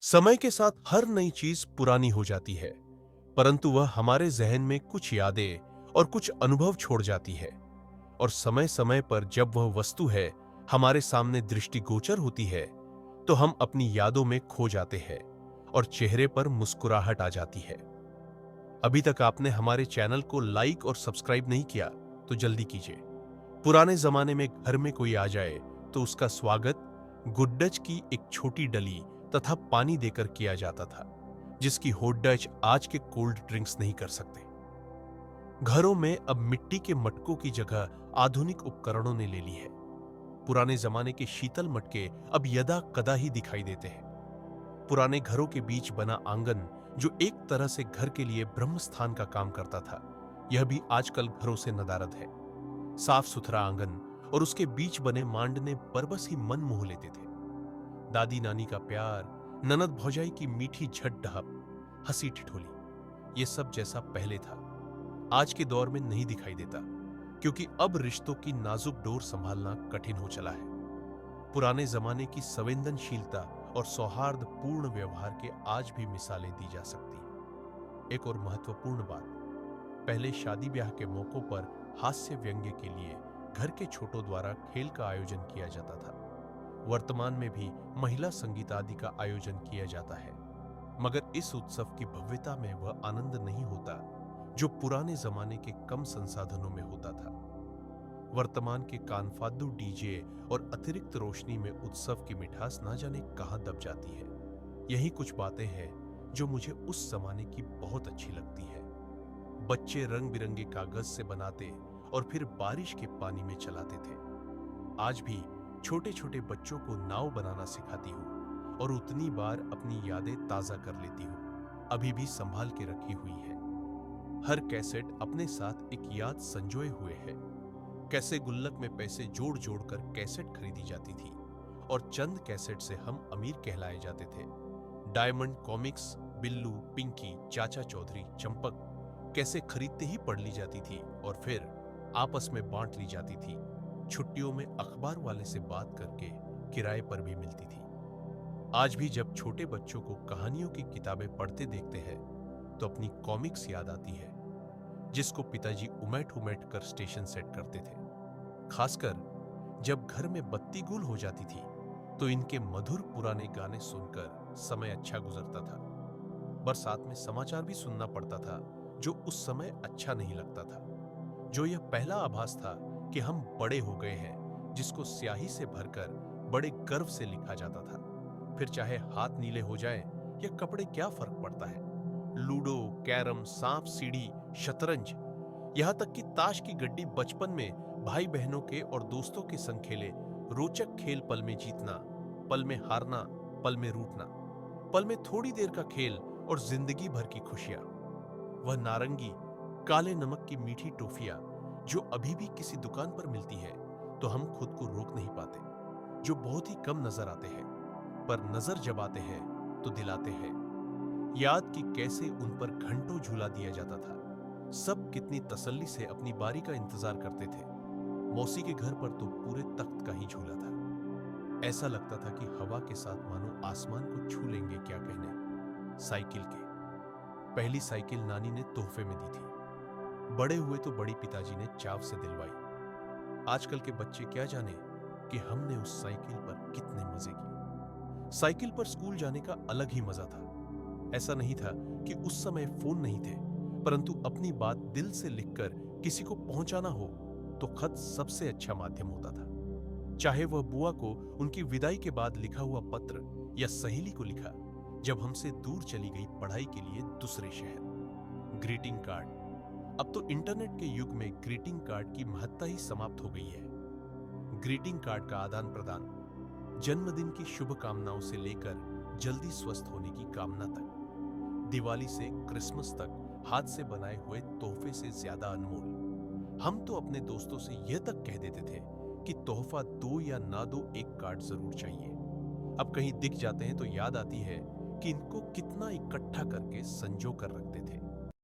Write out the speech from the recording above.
समय के साथ हर नई चीज पुरानी हो जाती है, परंतु वह हमारे जहन में कुछ यादें और कुछ अनुभव छोड़ जाती है। और समय समय पर जब वह वस्तु है हमारे सामने दृष्टिगोचर होती है, तो हम अपनी यादों में खो जाते हैं और चेहरे पर मुस्कुराहट आ जाती है। अभी तक आपने हमारे चैनल को लाइक और सब्सक्राइब नहीं किया तो जल्दी कीजिए। पुराने जमाने में घर में कोई आ जाए तो उसका स्वागत गुड्डच की एक छोटी डली तथा पानी देकर किया जाता था, जिसकी होड्डच आज के कोल्ड ड्रिंक्स नहीं कर सकते। घरों में अब मिट्टी के मटकों की जगह आधुनिक उपकरणों ने ले ली है। पुराने जमाने के शीतल मटके अब यदा कदा ही दिखाई देते हैं। पुराने घरों के बीच बना आंगन, जो एक तरह से घर के लिए ब्रह्म स्थान का काम करता था, यह भी आजकल घरों से नदारद है। साफ सुथरा आंगन और उसके बीच बने मांडने बरबस ही मन मोह लेते थे। दादी नानी का प्यार, ननद भौजाई की मीठी झट-ढहप, हंसी ठिठोली, ये सब जैसा पहले था आज के दौर में नहीं दिखाई देता, क्योंकि अब रिश्तों की नाजुक डोर संभालना कठिन हो चला है। पुराने जमाने की संवेदनशीलता और सौहार्द पूर्ण व्यवहार के आज भी मिसालें दी जा सकती हैं। एक और महत्वपूर्ण बात, पहले शादी ब्याह के मौकों पर हास्य व्यंग्य के लिए घर के छोटों द्वारा खेल का आयोजन किया जाता था। वर्तमान में भी महिला संगीत आदि का आयोजन किया जाता है, मगर इस उत्सव की भव्यता में वह आनंद नहीं होता जो पुराने जमाने के कम संसाधनों में होता था। वर्तमान के कानफादू डीजे और अतिरिक्त रोशनी में उत्सव की मिठास ना जाने कहां दब जाती है। यही कुछ बातें हैं जो मुझे उस जमाने की बहुत अच्छी लगती है। बच्चे रंग बिरंगे कागज से बनाते और फिर बारिश के पानी में चलाते थे। आज भी छोटे छोटे बच्चों को नाव बनाना सिखाती हूँ और उतनी बार अपनी यादें ताजा कर लेती हूँ, अभी भी संभाल के रखी हुई है। हर कैसेट अपने साथ एक याद संजोए हुए है। कैसे गुल्लक में पैसे जोड़ जोड़ कर कैसेट खरीदी जाती थी और चंद कैसेट से हम अमीर कहलाए जाते थे। डायमंड कॉमिक्स, बिल्लू, पिंकी, चाचा चौधरी, चंपक कैसे खरीदते ही पढ़ ली जाती थी और फिर आपस में बांट ली जाती थी। छुट्टियों में अखबार वाले से बात करके किराए पर भी मिलती थी। आज भी जब छोटे बच्चों को कहानियों की किताबें पढ़ते देखते हैं तो अपनी कॉमिक्स याद आती है, जिसको पिताजी उमेट उमेट कर स्टेशन सेट करते थे। खासकर जब घर में बत्ती गुल हो जाती थी तो इनके मधुर पुराने गाने सुनकर समय अच्छा गुजरता था। बरसात में समाचार भी सुनना पड़ता था, जो उस समय अच्छा नहीं लगता था। जो यह पहला आभास था कि हम बड़े हो गए हैं, जिसको स्याही से भरकर बड़े गर्व से लिखा जाता था। फिर चाहे हाथ नीले हो जाए या कपड़े, क्या फर्क पड़ता है। लूडो, कैरम, सांप सीढ़ी, शतरंज, यहां तक कि ताश की गड्डी बचपन में भाई बहनों के और दोस्तों के संग खेले रोचक खेल, पल में जीतना, पल में हारना, पल में रूठना, पल में थोड़ी देर का खेल और जिंदगी भर की खुशियां। वह नारंगी, काले नमक की मीठी टॉफियां जो अभी भी किसी दुकान पर मिलती है तो हम खुद को रोक नहीं पाते, जो बहुत ही कम नजर आते हैं, पर नजर जब आते हैं तो दिलाते हैं। याद कि कैसे उन पर घंटों झूला दिया जाता था। सब कितनी तसल्ली से अपनी बारी का इंतजार करते थे। मौसी के घर पर तो पूरे तख्त का ही झूला था। ऐसा लगता था कि हवा के साथ मानो आसमान को छू लेंगे, क्या कहने। साइकिल के पहली साइकिल नानी ने तोहफे में दी थी। बड़े हुए तो बड़ी पिताजी ने चाव से दिलवाई। आजकल के बच्चे क्या जाने कि हमने उस साइकिल पर कितने मजे किए। साइकिल पर स्कूल जाने का अलग ही मजा था। ऐसा नहीं था कि उस समय फोन नहीं थे, परंतु अपनी बात दिल से लिखकर किसी को पहुंचाना हो तो खत सबसे अच्छा माध्यम होता था। चाहे वह बुआ को उनकी विदाई के बाद लिखा हुआ पत्र या सहेली को लिखा जब हमसे दूर चली गई पढ़ाई के लिए दूसरे शहर। ग्रीटिंग कार्ड, अब तो इंटरनेट के युग में ग्रीटिंग कार्ड की महत्ता ही समाप्त हो गई है। ग्रीटिंग कार्ड का आदान प्रदान जन्मदिन की शुभकामनाओं से लेकर जल्दी स्वस्थ होने की कामना तक, दिवाली से क्रिसमस तक हाथ से बनाए हुए तोहफे से ज्यादा अनमोल। हम तो अपने दोस्तों से यह तक कह देते थे कि तोहफा दो या ना दो, एक कार्ड जरूर चाहिए। अब कहीं दिख जाते हैं तो याद आती है कि इनको कितना इकट्ठा करके संजो कर रखते थे।